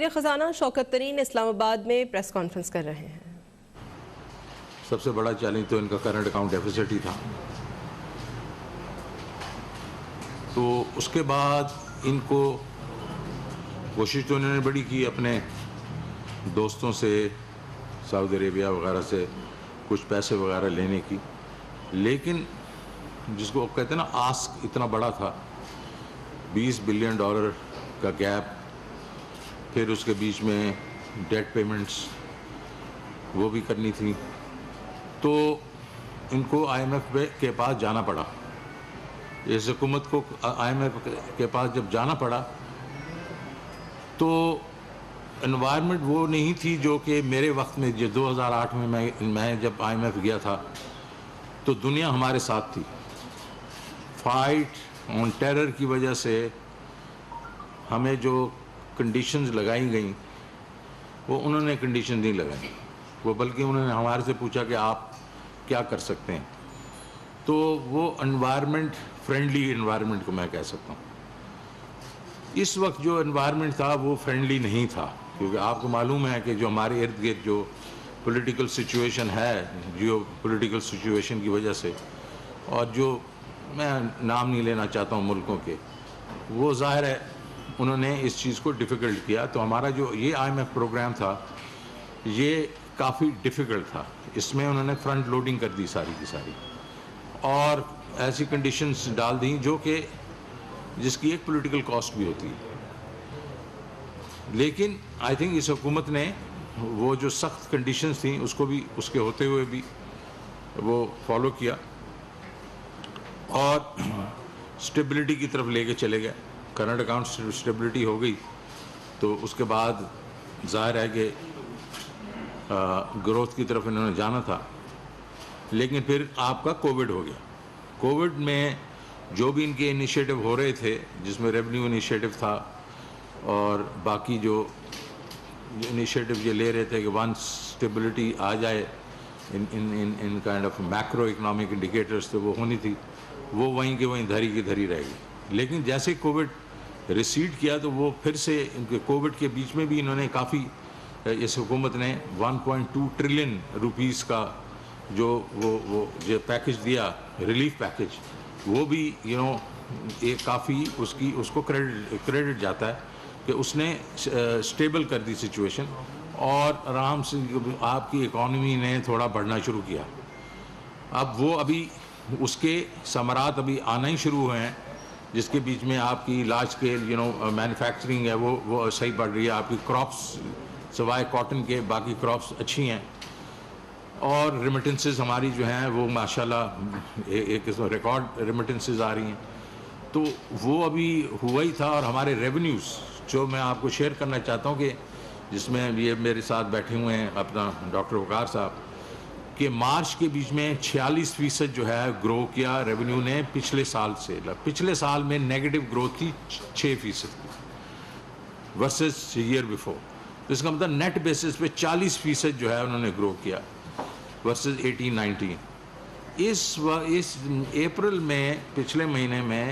وزیر خزانہ شوکت ترین اسلام آباد میں پریس کانفرنس کر رہے ہیں۔ سب سے بڑا چیلنج تو ان کا کرنٹ اکاؤنٹ ڈیفیسٹ ہی تھا، تو اس کے بعد ان کو کوشش تو انہوں نے بڑی کی اپنے دوستوں سے، سعودی عربیہ وغیرہ سے کچھ پیسے وغیرہ لینے کی، لیکن جس کو کہتے ہیں نا آسک اتنا بڑا تھا، $20 بلین کا گیپ، پھر اس کے بیچ میں ڈیٹ پیمنٹس وہ بھی کرنی تھی، تو ان کو آئی ایم ایف کے پاس جانا پڑا۔ اس حکومت کو آئی ایم ایف کے پاس جب جانا پڑا تو انوائرمنٹ وہ نہیں تھی جو کہ میرے وقت میں، جو 2008 میں میں جب آئی ایم ایف گیا تھا تو دنیا ہمارے ساتھ تھی۔ فائٹ آن ٹیرر کی وجہ سے ہمیں جو کنڈیشنز لگائی گئیں وہ انہوں نے کنڈیشن نہیں لگائی، وہ بلکہ انہوں نے ہمارے سے پوچھا کہ آپ کیا کر سکتے ہیں، تو وہ انوائرمنٹ فرینڈلی انوائرمنٹ کو میں کہہ سکتا ہوں۔ اس وقت جو انوائرمنٹ تھا وہ فرینڈلی نہیں تھا، کیونکہ آپ کو معلوم ہے کہ جو ہمارے ارد گرد جو پولیٹیکل سچویشن ہے، جیو پولیٹیکل سچویشن کی وجہ سے، اور جو میں نام نہیں لینا چاہتا ہوں ملکوں کے، وہ ظاہر ہے انہوں نے اس چیز کو ڈیفیکلٹ کیا۔ تو ہمارا جو یہ آئی ایم ایف پروگرام تھا یہ کافی ڈیفیکلٹ تھا، اس میں انہوں نے فرنٹ لوڈنگ کر دی ساری کی ساری، اور ایسی کنڈیشنز ڈال دیں جو کہ جس کی ایک پولیٹیکل کاسٹ بھی ہوتی ہے۔ لیکن آئی تھنک اس حکومت نے وہ جو سخت کنڈیشنز تھیں اس کو بھی، اس کے ہوتے ہوئے بھی وہ فالو کیا اور اسٹیبلٹی کی طرف لے کے چلے گئے۔ کرنٹ اکاؤنٹ اسٹیبلٹی ہو گئی تو اس کے بعد ظاہر ہے کہ گروتھ کی طرف انہوں نے جانا تھا، لیکن پھر آپ کا کووڈ ہو گیا۔ کووڈ میں جو بھی ان کے انیشیٹو ہو رہے تھے، جس میں ریونیو انیشیٹو تھا اور باقی جو انیشیٹو یہ لے رہے تھے کہ ونس اسٹیبلٹی آ جائے in kind of macro economic indicators, تو وہ ہونی تھی، وہ وہیں کے وہیں دھری کی دھری رہ گئی۔ لیکن جیسے کووڈ ریسیڈ کیا تو وہ پھر سے ان کے کووڈ کے بیچ میں بھی انہوں نے کافی، اس حکومت نے 1.2 ٹریلین روپیز کا جو وہ پیکج دیا، ریلیف پیکج، وہ بھی ایک کافی اس کو کریڈٹ جاتا ہے کہ اس نے اسٹیبل کر دی سچویشن، اور آرام سے آپ کی اکانومی نے تھوڑا بڑھنا شروع کیا۔ اب وہ ابھی اس کے ثمرات ابھی آنا ہی شروع ہوئے ہیں، جس کے بیچ میں آپ کی لارج اسکیل مینوفیکچرنگ ہے وہ صحیح بڑھ رہی ہے، آپ کی کراپس سوائے کاٹن کے باقی کراپس اچھی ہیں، اور ریمیٹنسز ہماری جو ہیں وہ ماشاءاللہ ایک قسم ریکارڈ ریمیٹنسز آ رہی ہیں، تو وہ ابھی ہوا ہی تھا۔ اور ہمارے ریونیوز جو میں آپ کو شیئر کرنا چاہتا ہوں، کہ جس میں یہ میرے ساتھ بیٹھے ہوئے ہیں اپنا ڈاکٹر وقار صاحب، کہ مارچ کے بیچ میں 46% جو ہے گرو کیا ریونیو نے پچھلے سال سے۔ پچھلے سال میں نیگیٹو گروتھ تھی 6% ورسز ایئر بیفور، تو اس کا مطلب نیٹ بیسس پہ 40% جو ہے انہوں نے گرو کیا ورسز 18-19۔ اس اپریل میں، پچھلے مہینے میں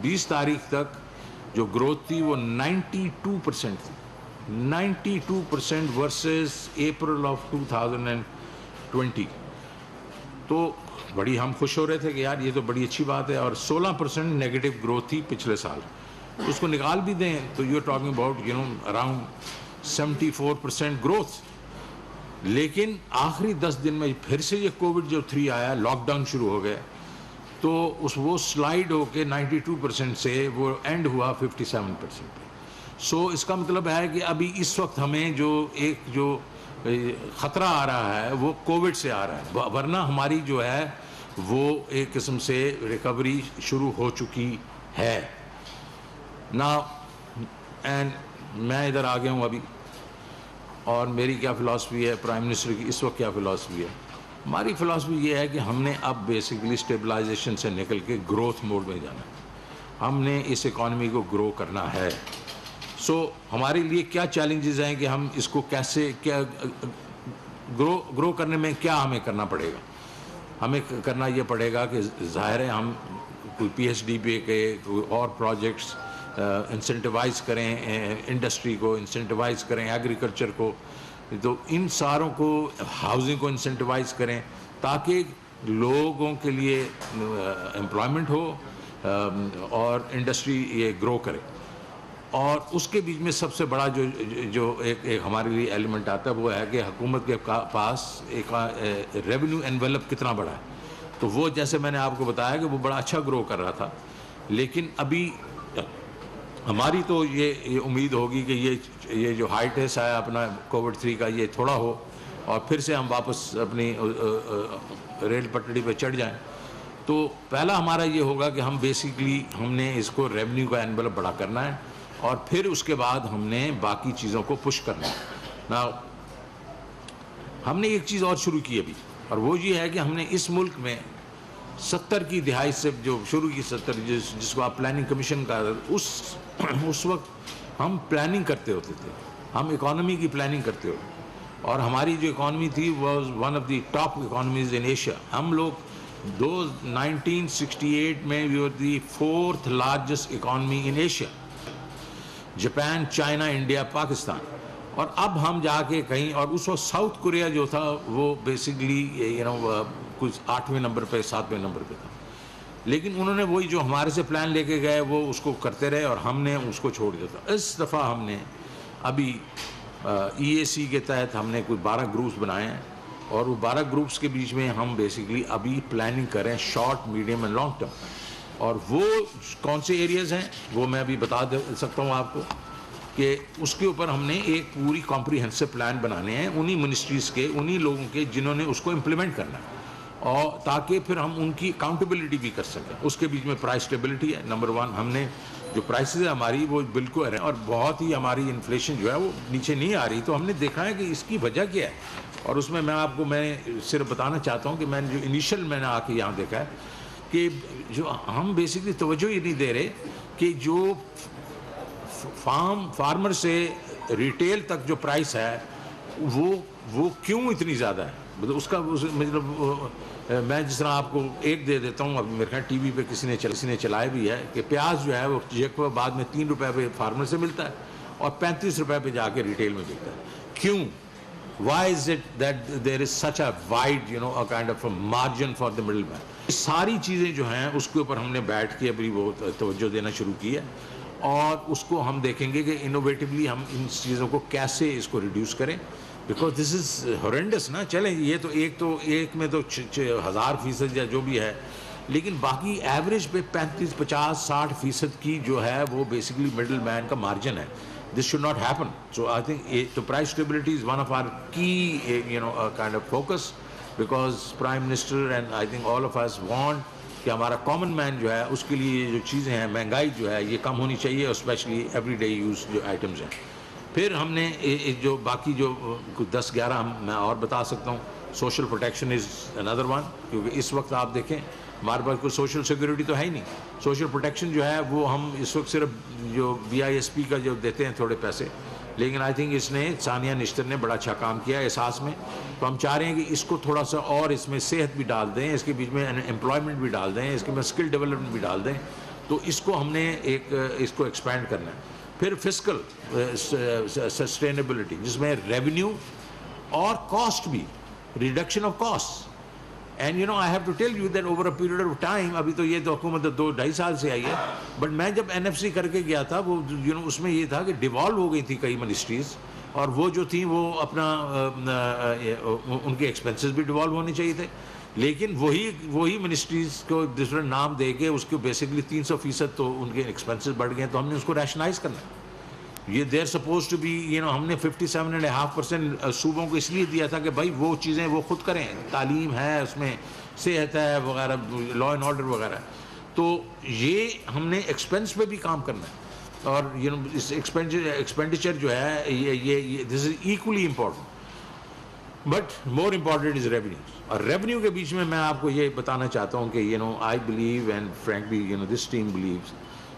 20 تاریخ تک جو گروتھ تھی وہ 92% تھی، 92% ورسز اپریل آف 2020۔ تو بڑی ہم خوش ہو رہے تھے کہ یار یہ تو بڑی اچھی بات ہے، اور 16% نیگیٹو گروتھ تھی پچھلے سال، اس کو نکال بھی دیں تو you are talking about around 74% growth. لیکن آخری 10 دن میں پھر سے یہ کووڈ جو 3 آیا، لاک ڈاؤن شروع ہو گئے، تو وہ سلائیڈ ہو کے 92% سے وہ اینڈ ہوا 57% پہ۔ سو اس کا مطلب ہے کہ ابھی اس وقت ہمیں جو خطرہ آ رہا ہے وہ کووڈ سے آ رہا ہے، ورنہ ہماری جو ہے وہ ایک قسم سے ریکوری شروع ہو چکی ہے نا۔ اینڈ میں ادھر آ گیا ہوں ابھی، اور میری کیا فلاسفی ہے، پرائم منسٹر کی اس وقت کیا فلاسفی ہے؟ ہماری فلاسفی یہ ہے کہ ہم نے اب بیسیکلی اسٹیبلائزیشن سے نکل کے گروتھ موڈ میں جانا ہے، ہم نے اس اکانومی کو گرو کرنا ہے۔ سو ہمارے لیے کیا چیلنجز ہیں کہ ہم اس کو کیسے، کیا گرو کرنے میں کیا ہمیں کرنا پڑے گا؟ ہمیں کرنا یہ پڑے گا کہ ظاہر ہے ہم کوئی پی ایچ ڈی پہ کے کوئی اور پروجیکٹس انسینٹیوائز کریں انڈسٹری کو، انسینٹیوائز کریں ایگریکلچر کو، تو ان ساروں کو، ہاؤسنگ کو انسینٹیوائز کریں تاکہ لوگوں کے لیے امپلائمنٹ ہو اور انڈسٹری یہ گرو کرے. اور اس کے بیچ میں سب سے بڑا جو ایک ہمارے لیے ایلیمنٹ آتا ہے وہ ہے کہ حکومت کے پاس ایک ریونیو انویلپ کتنا بڑا ہے. تو وہ جیسے میں نے آپ کو بتایا کہ وہ بڑا اچھا گرو کر رہا تھا، لیکن ابھی ہماری تو یہ امید ہوگی کہ یہ جو ہائٹس ہے اپنا کووڈ-3 کا یہ تھوڑا ہو اور پھر سے ہم واپس اپنی ریل پٹڑی پہ چڑھ جائیں. تو پہلا ہمارا یہ ہوگا کہ ہم بیسیکلی ہم نے اس کو ریونیو کا انویلپ بڑا کرنا ہے اور پھر اس کے بعد ہم نے باقی چیزوں کو پش کرنا ہے. نا ہم نے ایک چیز اور شروع کی ابھی، اور وہ یہ ہے کہ ہم نے اس ملک میں 70 کی دہائی سے جو شروع کی 70 جس کو آپ پلاننگ کمیشن کا، اس وقت ہم پلاننگ کرتے ہوتے تھے، ہم اکانومی کی پلاننگ کرتے ہوتے، اور ہماری جو اکانومی تھی was one of the top economies in Asia. ہم لوگ 1968 میں وی ور دی 4th largest economy in Asia, Japan, China, India, Pakistan. اور اب ہم جا کے کہیں، اور اس وقت ساؤتھ کوریا جو تھا وہ بیسکلی کچھ 8ویں نمبر پہ 7ویں نمبر پہ تھا، لیکن انہوں نے وہی جو ہمارے سے پلان لے کے گئے وہ اس کو کرتے رہے اور ہم نے اس کو چھوڑ دیا تھا. اس دفعہ ہم نے ابھی EAC کے تحت ہم نے کوئی 12 گروپس بنائے ہیں، اور وہ 12 گروپس کے بیچ میں ہم بیسکلی ابھی پلاننگ کریں short, medium and long term. اور وہ کون سے ایریاز ہیں وہ میں ابھی بتا سکتا ہوں آپ کو کہ اس کے اوپر ہم نے ایک پوری کمپریہنسو پلان بنانے ہیں انہی منسٹریز کے، انہی لوگوں کے جنہوں نے اس کو امپلیمنٹ کرنا ہے، اور تاکہ پھر ہم ان کی اکاؤنٹیبلٹی بھی کر سکیں. اس کے بیچ میں پرائس اسٹیبلٹی ہے نمبر 1. ہم نے جو پرائسز ہے ہماری وہ بالکل ہے، اور بہت ہی ہماری انفلیشن جو ہے وہ نیچے نہیں آ رہی. تو ہم نے دیکھا ہے کہ اس کی وجہ کیا ہے، اور اس میں آپ کو میں صرف بتانا چاہتا ہوں کہ میں نے جو انیشل میں نے آ کے یہاں دیکھا ہے کہ جو ہم بیسکلی توجہ ہی نہیں دے رہے کہ جو فارمر سے ریٹیل تک جو پرائس ہے وہ کیوں اتنی زیادہ ہے. اس کا مطلب میں جس طرح آپ کو ایک دے دیتا ہوں، اب میرے خیال ٹی وی پہ کسی نے چلایا بھی ہے کہ پیاز جو ہے وہ ایک بعد میں 3 روپے پہ فارمر سے ملتا ہے اور 35 روپے پہ جا کے ریٹیل میں بکتا ہے. کیوں؟ Why is it that there is such a wide, a kind of a margin for the middleman? ساری چیزیں جو ہیں اس کے اوپر ہم نے بیٹھ کے ابھی وہ توجہ دینا شروع کی ہے، اور اس کو ہم دیکھیں گے کہ انوویٹیولی ہم ان چیزوں کو کیسے اس کو ریڈیوس کریں، بیکاز دس از ہورینڈس نا. چلیں یہ تو ایک میں تو 1000% یا جو بھی ہے، لیکن باقی ایوریج پہ 35, 50, 60% کی جو ہے وہ بیسکلی مڈل مین کا مارجن ہے. This should not happen. So I think the price stability is one of our key, kind of focus, because Prime Minister and I think all of us want کہ ہمارا common man جو ہے اس کے لیے جو چیزیں ہیں، مہنگائی جو ہے یہ کم ہونی چاہیے، اسپیشلی ایوری ڈے یوز جو آئٹمز ہیں. پھر ہم نے جو باقی جو 10-11 میں اور بتا سکتا ہوں. Social protection is another one, کیونکہ اس وقت آپ دیکھیں ہمارے پاس کوئی سوشل سیکورٹی تو ہے ہی نہیں. سوشل پروٹیکشن جو ہے وہ ہم اس وقت صرف جو BISP کا جو دیتے ہیں تھوڑے پیسے، لیکن آئی تھنک اس نے ثانیہ نشتر نے بڑا اچھا کام کیا ہے احساس میں. تو ہم چاہ رہے ہیں کہ اس کو تھوڑا سا اور اس میں صحت بھی ڈال دیں، اس کے بیچ میں امپلائمنٹ بھی ڈال دیں، اس کے میں اسکل ڈیولپمنٹ بھی ڈال دیں. تو اس کو ہم نے اس کو ایکسپینڈ کرنا ہے. پھر فسکل سسٹینیبلٹی، جس میں ریونیو اور کاسٹ بھی، reduction of cost. And I have to tell you that over a period of time، ابھی تو یہ تو حکومت 2-2.5 سال سے آئی ہے، بٹ میں جب NFC کر کے گیا تھا وہ اس میں یہ تھا کہ ڈیوالو ہو گئی تھی کئی منسٹریز، اور وہ جو تھیں وہ اپنا ان کے ایکسپینسز بھی ڈیوالو ہونے چاہیے تھے، لیکن وہی منسٹریز کو ڈفرینٹ نام دے کے اس کو بیسکلی 300% تو ان کے ایکسپینسز بڑھ گئے. تو ہم نے اس کو ریشنائز کرنا ہے. یہ دیر سپوز ٹو بی ہم نے 57.5% صوبوں کو اس لیے دیا تھا کہ بھائی وہ چیزیں وہ خود کریں، تعلیم ہے، اس میں صحت ہے وغیرہ، لا اینڈ آرڈر وغیرہ. تو یہ ہم نے ایکسپینس پہ بھی کام کرنا ہے، اور اس ایکسپینڈیچر جو ہے یہ this is equally important, but more important is revenue. اور ریونیو کے بیچ میں آپ کو یہ بتانا چاہتا ہوں کہ I believe and frankly this team believes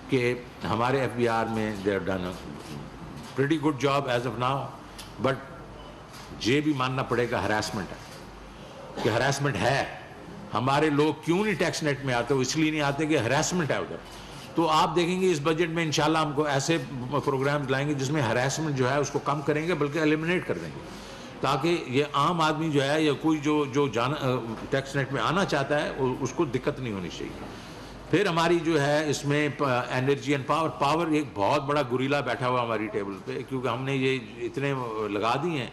کہ ہمارے FBR میں they have done a pretty good job as of now. But یہ بھی ماننا پڑے گا ہراسمنٹ ہے، کہ ہراسمنٹ ہے. ہمارے لوگ کیوں نہیں ٹیکس نیٹ میں آتے؟ وہ اس لیے نہیں آتے کہ ہراسمنٹ ہے ادھر. تو آپ دیکھیں گے اس بجٹ میں انشاءاللہ ہم کو ایسے پروگرامز لائیں گے جس میں ہراسمنٹ جو ہے اس کو کم کریں گے، بلکہ ایلیمنیٹ کر دیں گے، تاکہ یہ عام آدمی جو ہے یا کوئی جو جانا ٹیکس نیٹ میں آنا چاہتا ہے اس کو دقت نہیں ہونی چاہیے۔ پھر ہماری جو ہے اس میں انرجی اینڈ پاور ایک بہت بڑا گوریلا بیٹھا ہوا ہماری ٹیبل پہ، کیونکہ ہم نے یہ اتنے لگا دی ہیں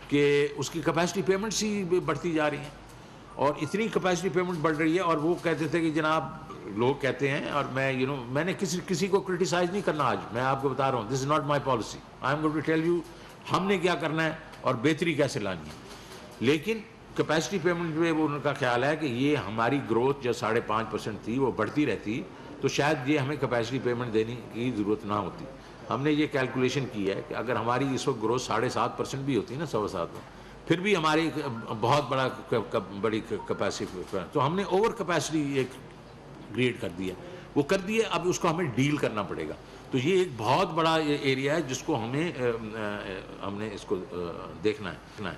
کہ اس کی کیپیسٹی پیمنٹس ہی بڑھتی جا رہی ہیں، اور اتنی کیپیسٹی پیمنٹ بڑھ رہی ہے۔ اور وہ کہتے تھے کہ جناب لوگ کہتے ہیں، اور میں نے کسی کو کرٹیسائز نہیں کرنا، آج میں آپ کو بتا رہا ہوں this is not my policy, I am going to tell you ہم نے کیا کرنا ہے اور بہتری کیسے لانی ہے۔ لیکن کیپیسٹی پیمنٹ میں وہ ان کا خیال ہے کہ یہ ہماری گروتھ جو 5.5% تھی وہ بڑھتی رہتی تو شاید یہ ہمیں کیپیسٹی پیمنٹ دینے کی ضرورت نہ ہوتی۔ ہم نے یہ کیلکولیشن کی ہے کہ اگر ہماری اس وقت گروتھ 7.5% بھی ہوتی نا 7.25 میں، پھر بھی ہماری بہت بڑی کیپیسٹی، تو ہم نے اوور کیپیسٹی ایک کریٹ کر دیا، وہ کر دیے، اب اس کو ہمیں ڈیل کرنا پڑے گا۔ تو یہ ایک بہت بڑا ایریا ہے جس کو ہم نے اس کو دیکھنا ہے۔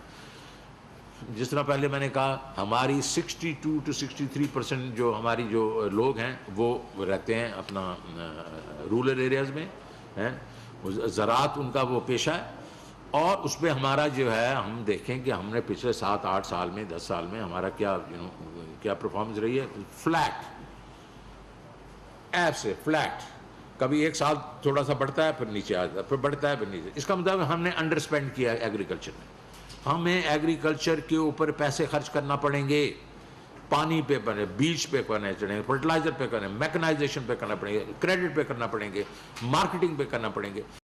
جس طرح پہلے میں نے کہا ہماری 62 to 63% جو ہماری جو لوگ ہیں وہ رہتے ہیں اپنا رورل ایریاز میں ہیں، زراعت ان کا وہ پیشہ ہے، اور اس پہ ہمارا جو ہے ہم دیکھیں کہ ہم نے پچھلے 7-8 سال میں 10 سال میں ہمارا کیا پرفارمنس رہی ہے، فلیٹ ایپ سے فلیٹ، کبھی ایک سال تھوڑا سا بڑھتا ہے پھر نیچے آ جاتا ہے، پھر بڑھتا ہے پھر نیچے۔ اس کا مطلب ہم نے انڈر اسپینڈ کیا ہے ایگریکلچر میں، ہمیں ایگریکلچر کے اوپر پیسے خرچ کرنا پڑیں گے، پانی پہ کرنے، بیج پہ کرنے چڑھیں گے، فرٹیلائزر پہ کرنے، میکنائزیشن پہ کرنا پڑیں گے، کریڈٹ پہ کرنا پڑیں گے، مارکیٹنگ پہ کرنا پڑیں گے۔